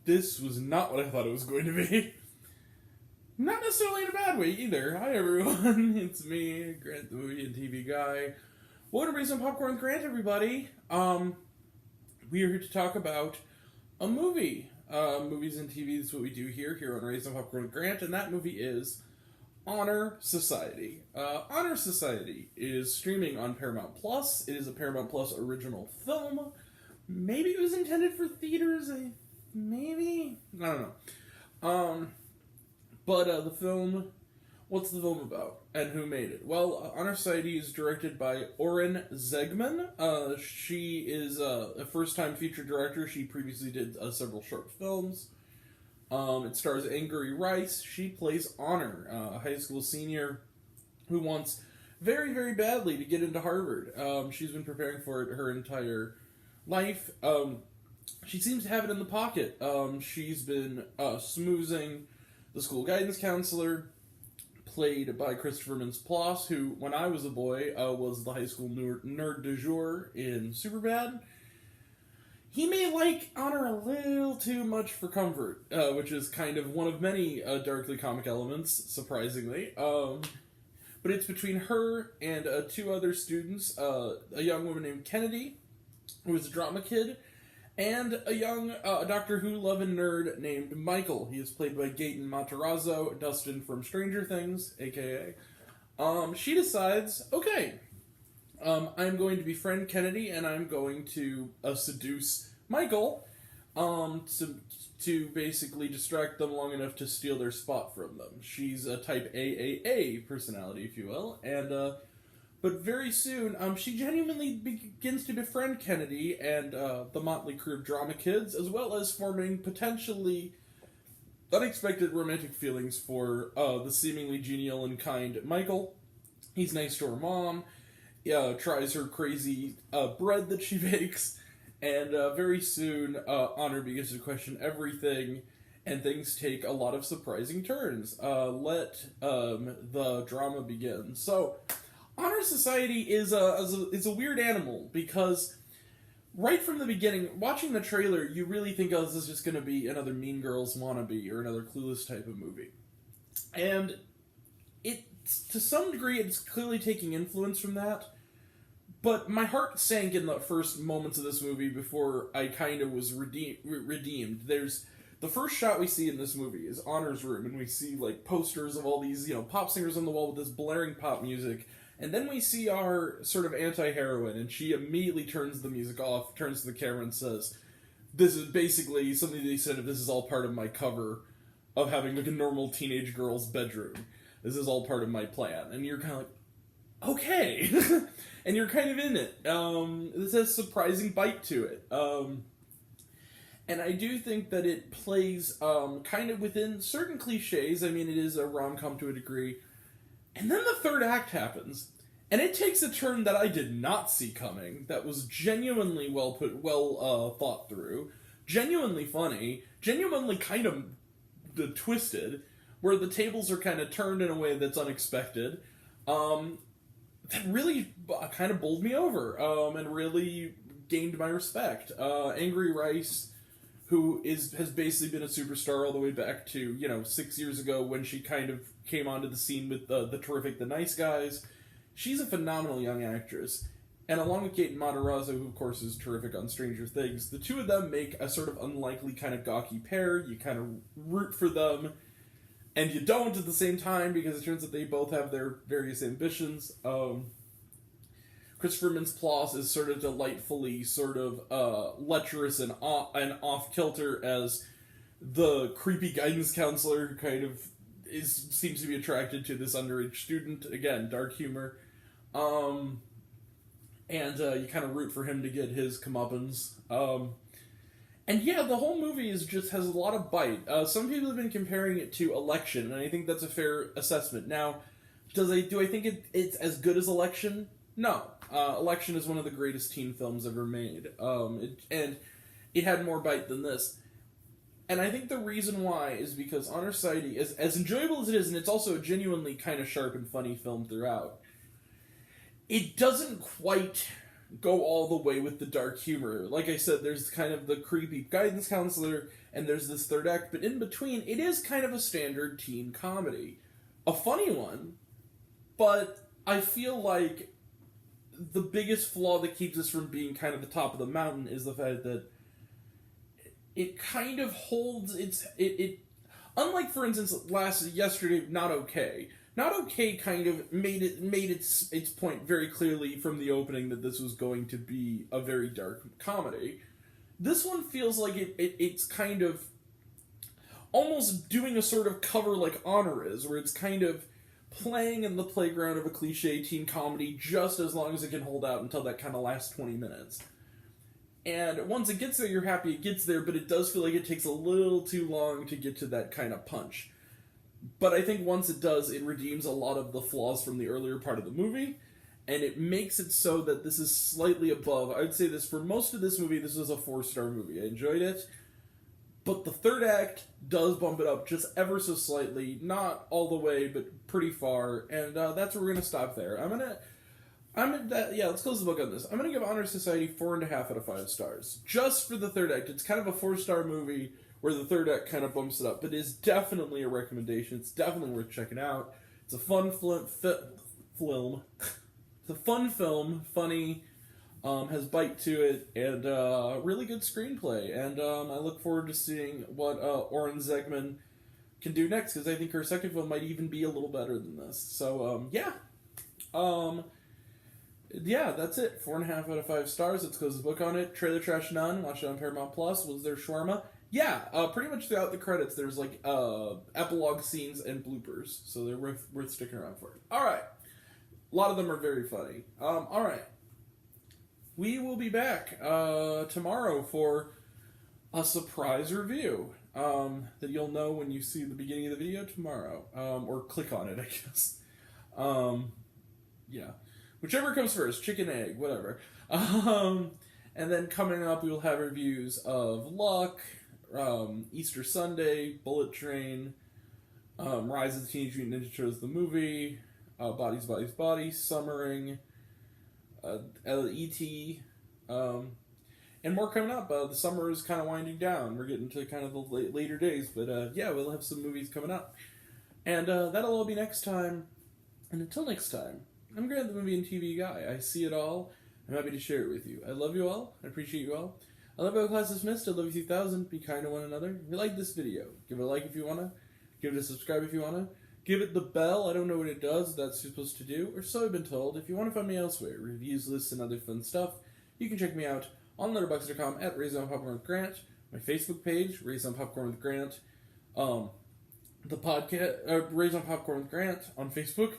this was not what I thought it was going to be. Not necessarily in a bad way either. Hi everyone, it's me, Grant the movie and TV guy. Welcome to Raise Some Popcorn, Grant everybody. We are here to talk about a movie. Movies and TV is what we do here on Raise Some Popcorn with Grant, and that movie is Honor Society. Honor Society is streaming on Paramount Plus. It is a Paramount Plus original film. Maybe it was intended for theaters. Maybe? I don't know. But the film, what's the film about? And who made it? Well, Honor Society is directed by Oren Zegman. She is a first-time feature director. She previously did several short films. It stars Angourie Rice. She plays Honor, a high school senior who wants very, very badly to get into Harvard. She's been preparing for it her entire life. She seems to have it in the pocket. She's been smoozing the school guidance counselor, played by Christopher Mintz-Plasse, who, when I was a boy, was the high school nerd du jour in Superbad. He may like Honor a little too much for comfort, which is kind of one of many darkly comic elements, surprisingly. But it's between her and two other students, a young woman named Kennedy, who is a drama kid, and a young Doctor Who loving nerd named Michael. He is played by Gaten Matarazzo, Dustin from Stranger Things, a.k.a. She decides, okay, I'm going to befriend Kennedy, and I'm going to seduce Michael to basically distract them long enough to steal their spot from them. She's a type AAA personality, if you will, and but very soon, she genuinely begins to befriend Kennedy and the motley crew of drama kids, as well as forming potentially unexpected romantic feelings for the seemingly genial and kind Michael. He's nice to her mom, tries her crazy bread that she bakes, and very soon, Honor begins to question everything, and things take a lot of surprising turns. Let the drama begin. So, Honor Society is a weird animal, because right from the beginning, watching the trailer, you really think, oh, this is just going to be another Mean Girls wannabe or another Clueless type of movie. And to some degree, it's clearly taking influence from that, but my heart sank in the first moments of this movie before I kind of was redeemed. There's the first shot we see in this movie is Honor's room, and we see like posters of all these, pop singers on the wall with this blaring pop music. And then we see our sort of anti-heroine, and she immediately turns the music off, turns to the camera and says, this is basically something they said, if this is all part of my cover of having like a normal teenage girl's bedroom. This is all part of my plan. And you're kind of like, okay. And you're kind of in it. This has a surprising bite to it. And I do think that it plays kind of within certain cliches. I mean, it is a rom-com to a degree. And then the third act happens, and it takes a turn that I did not see coming, that was genuinely well thought through, genuinely funny, genuinely kind of twisted, where the tables are kind of turned in a way that's unexpected, that really kind of bowled me over, and really gained my respect. Angourie Rice, who has basically been a superstar all the way back to, 6 years ago when she kind of came onto the scene with the terrific The Nice Guys. She's a phenomenal young actress. And along with Gaten Matarazzo, who of course is terrific on Stranger Things, the two of them make a sort of unlikely kind of gawky pair. You kind of root for them, and you don't at the same time, because it turns out they both have their various ambitions. Christopher Mintz-Plasse is sort of delightfully sort of lecherous and off-kilter as the creepy guidance counselor who kind of seems to be attracted to this underage student. Again, dark humor. And you kind of root for him to get his comeuppance. And yeah, the whole movie has a lot of bite. Some people have been comparing it to Election, and I think that's a fair assessment. Now, do I think it's as good as Election? No. Election is one of the greatest teen films ever made. And it had more bite than this. And I think the reason why is because Honor Society, as enjoyable as it is, and it's also a genuinely kind of sharp and funny film throughout, it doesn't quite go all the way with the dark humor. Like I said, there's kind of the creepy guidance counselor, and there's this third act, but in between, it is kind of a standard teen comedy. A funny one, but I feel like the biggest flaw that keeps this from being kind of the top of the mountain is the fact that it kind of holds it unlike, for instance, yesterday, Not Okay. Not Okay kind of made its point very clearly from the opening that this was going to be a very dark comedy. This one feels like it's kind of almost doing a sort of cover like Honor is, where it's kind of playing in the playground of a cliche teen comedy just as long as it can hold out until that kind of last 20 minutes. And once it gets there, you're happy it gets there, but it does feel like it takes a little too long to get to that kind of punch. But I think once it does, it redeems a lot of the flaws from the earlier part of the movie, and it makes it so that this is slightly above. I would say this, for most of this movie, this was a 4-star movie. I enjoyed it, but the third act does bump it up just ever so slightly, not all the way, but pretty far, and that's where we're going to stop there. Let's close the book on this. I'm going to give Honor Society 4.5 out of 5 stars. Just for the third act. It's kind of a 4-star movie where the third act kind of bumps it up, but it is definitely a recommendation. It's definitely worth checking out. It's a fun film. It's a fun film, funny, has bite to it, and really good screenplay. And I look forward to seeing what Oren Zegman can do next, because I think her second film might even be a little better than this. So, yeah, that's it. 4.5 out of 5 stars. Let's close the book on it. Trailer Trash None. Watch it on Paramount Plus. Was there shawarma? Yeah, pretty much throughout the credits, there's like epilogue scenes and bloopers, so they're worth sticking around for. All right, a lot of them are very funny. All right, we will be back tomorrow for a surprise review that you'll know when you see the beginning of the video tomorrow, or click on it, I guess. Yeah, whichever comes first, chicken, egg, whatever. And then coming up, we will have reviews of Luck, Easter Sunday, Bullet Train, Rise of the Teenage Mutant Ninja Turtles the movie, Bodies, Summering, E.T., and more coming up. The summer is kind of winding down. We're getting to kind of the later days, but we'll have some movies coming up. And that'll all be next time. And until next time, I'm Grant, the movie and TV guy. I see it all. I'm happy to share it with you. I love you all. I appreciate you all. I love you all, class dismissed. I love you 3000. Be kind to one another. If you like this video, give it a like if you want to. Give it a subscribe if you want to. Give it the bell. I don't know what it does. That's you're supposed to do. Or so I've been told. If you want to find me elsewhere, reviews, lists, and other fun stuff, you can check me out on Letterboxd.com at Raised on Popcorn with Grant. My Facebook page, Raised on Popcorn with Grant. The podcast, Raised on Popcorn with Grant on Facebook.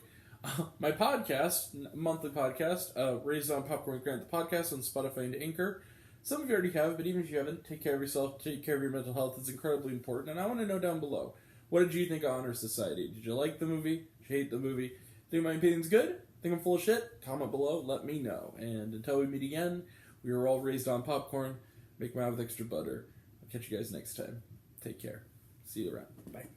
My podcast, monthly podcast, Raised on Popcorn with Grant, the podcast on Spotify and Anchor. Some of you already have, but even if you haven't, take care of yourself, take care of your mental health. It's incredibly important, and I want to know down below, what did you think of Honor Society? Did you like the movie? Did you hate the movie? Think my opinion's good? Think I'm full of shit? Comment below, let me know. And until we meet again, we were all raised on popcorn. Make mine with extra butter. I'll catch you guys next time. Take care. See you around. Bye.